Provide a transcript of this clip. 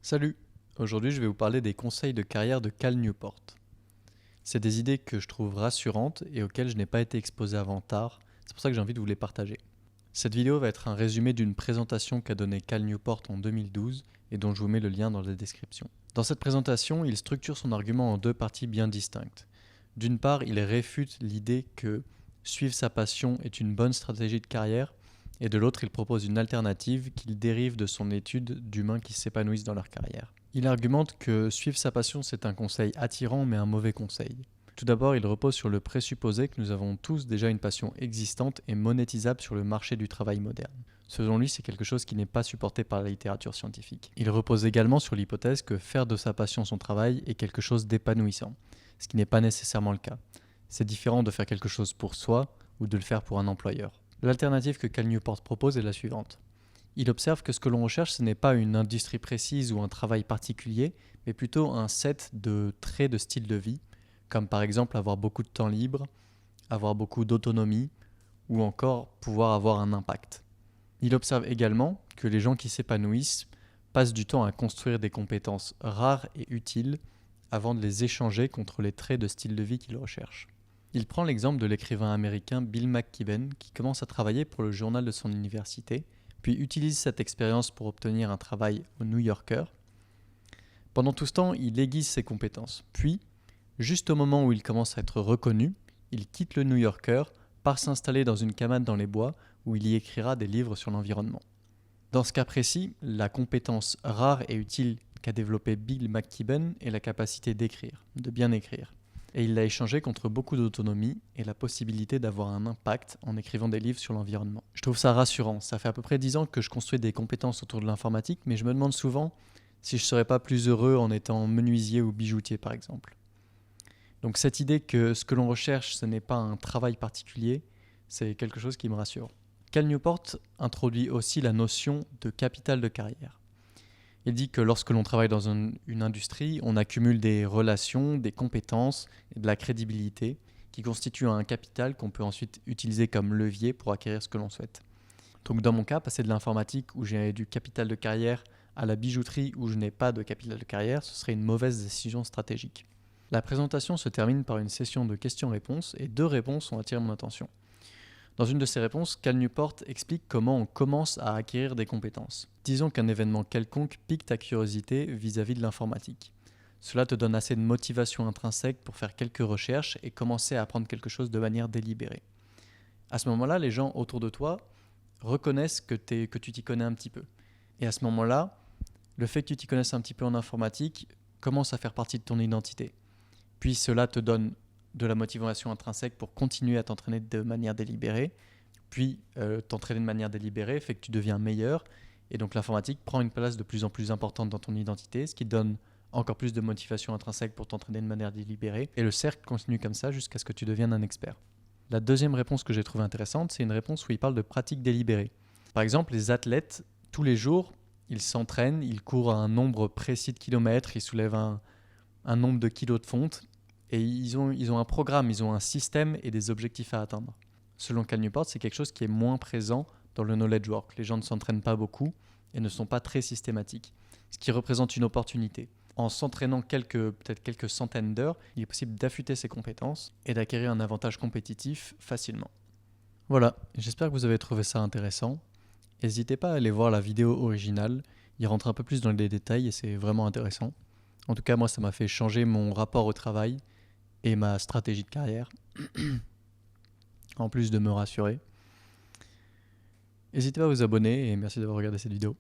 Salut! Aujourd'hui, je vais vous parler des conseils de carrière de Cal Newport. C'est des idées que je trouve rassurantes et auxquelles je n'ai pas été exposé avant tard. C'est pour ça que j'ai envie de vous les partager. Cette vidéo va être un résumé d'une présentation qu'a donnée Cal Newport en 2012 et dont je vous mets le lien dans la description. Dans cette présentation, il structure son argument en deux parties bien distinctes. D'une part, il réfute l'idée que suivre sa passion est une bonne stratégie de carrière, et de l'autre, il propose une alternative qu'il dérive de son étude d'humains qui s'épanouissent dans leur carrière. Il argumente que suivre sa passion, c'est un conseil attirant mais un mauvais conseil. Tout d'abord, il repose sur le présupposé que nous avons tous déjà une passion existante et monétisable sur le marché du travail moderne. Selon lui, c'est quelque chose qui n'est pas supporté par la littérature scientifique. Il repose également sur l'hypothèse que faire de sa passion son travail est quelque chose d'épanouissant, ce qui n'est pas nécessairement le cas. C'est différent de faire quelque chose pour soi ou de le faire pour un employeur. L'alternative que Cal Newport propose est la suivante. Il observe que ce que l'on recherche, ce n'est pas une industrie précise ou un travail particulier, mais plutôt un set de traits de style de vie, comme par exemple avoir beaucoup de temps libre, avoir beaucoup d'autonomie, ou encore pouvoir avoir un impact. Il observe également que les gens qui s'épanouissent passent du temps à construire des compétences rares et utiles avant de les échanger contre les traits de style de vie qu'ils recherchent. Il prend l'exemple de l'écrivain américain Bill McKibben qui commence à travailler pour le journal de son université, puis utilise cette expérience pour obtenir un travail au New Yorker. Pendant tout ce temps, il aiguise ses compétences. Puis, juste au moment où il commence à être reconnu, il quitte le New Yorker, part s'installer dans une cabane dans les bois où il y écrira des livres sur l'environnement. Dans ce cas précis, la compétence rare et utile qu'a développée Bill McKibben est la capacité d'écrire, de bien écrire. Et il l'a échangé contre beaucoup d'autonomie et la possibilité d'avoir un impact en écrivant des livres sur l'environnement. Je trouve ça rassurant. Ça fait à peu près 10 ans que je construis des compétences autour de l'informatique, mais je me demande souvent si je ne serais pas plus heureux en étant menuisier ou bijoutier par exemple. Donc cette idée que ce que l'on recherche, ce n'est pas un travail particulier, c'est quelque chose qui me rassure. Cal Newport introduit aussi la notion de capital de carrière. Il dit que lorsque l'on travaille dans une industrie, on accumule des relations, des compétences et de la crédibilité qui constituent un capital qu'on peut ensuite utiliser comme levier pour acquérir ce que l'on souhaite. Donc dans mon cas, passer de l'informatique où j'ai du capital de carrière à la bijouterie où je n'ai pas de capital de carrière, ce serait une mauvaise décision stratégique. La présentation se termine par une session de questions-réponses et 2 réponses ont attiré mon attention. Dans une de ces réponses, Cal Newport explique comment on commence à acquérir des compétences. Disons qu'un événement quelconque pique ta curiosité vis-à-vis de l'informatique. Cela te donne assez de motivation intrinsèque pour faire quelques recherches et commencer à apprendre quelque chose de manière délibérée. À ce moment-là, les gens autour de toi reconnaissent que tu t'y connais un petit peu. Et à ce moment-là, le fait que tu t'y connaisses un petit peu en informatique commence à faire partie de ton identité. Puis cela te donne de la motivation intrinsèque pour continuer à t'entraîner de manière délibérée. Puis t'entraîner de manière délibérée fait que tu deviens meilleur. Et donc l'informatique prend une place de plus en plus importante dans ton identité, ce qui te donne encore plus de motivation intrinsèque pour t'entraîner de manière délibérée. Et le cercle continue comme ça jusqu'à ce que tu deviennes un expert. La deuxième réponse que j'ai trouvée intéressante, c'est une réponse où il parle de pratique délibérée. Par exemple, les athlètes, tous les jours, ils s'entraînent, ils courent un nombre précis de kilomètres, ils soulèvent un nombre de kilos de fonte. Et ils ont un programme, ils ont un système et des objectifs à atteindre. Selon Cal Newport, c'est quelque chose qui est moins présent dans le knowledge work. Les gens ne s'entraînent pas beaucoup et ne sont pas très systématiques, ce qui représente une opportunité. En s'entraînant peut-être quelques centaines d'heures, il est possible d'affûter ses compétences et d'acquérir un avantage compétitif facilement. Voilà, j'espère que vous avez trouvé ça intéressant. N'hésitez pas à aller voir la vidéo originale, il rentre un peu plus dans les détails et c'est vraiment intéressant. En tout cas, moi, ça m'a fait changer mon rapport au travail et ma stratégie de carrière, en plus de me rassurer. N'hésitez pas à vous abonner et merci d'avoir regardé cette vidéo.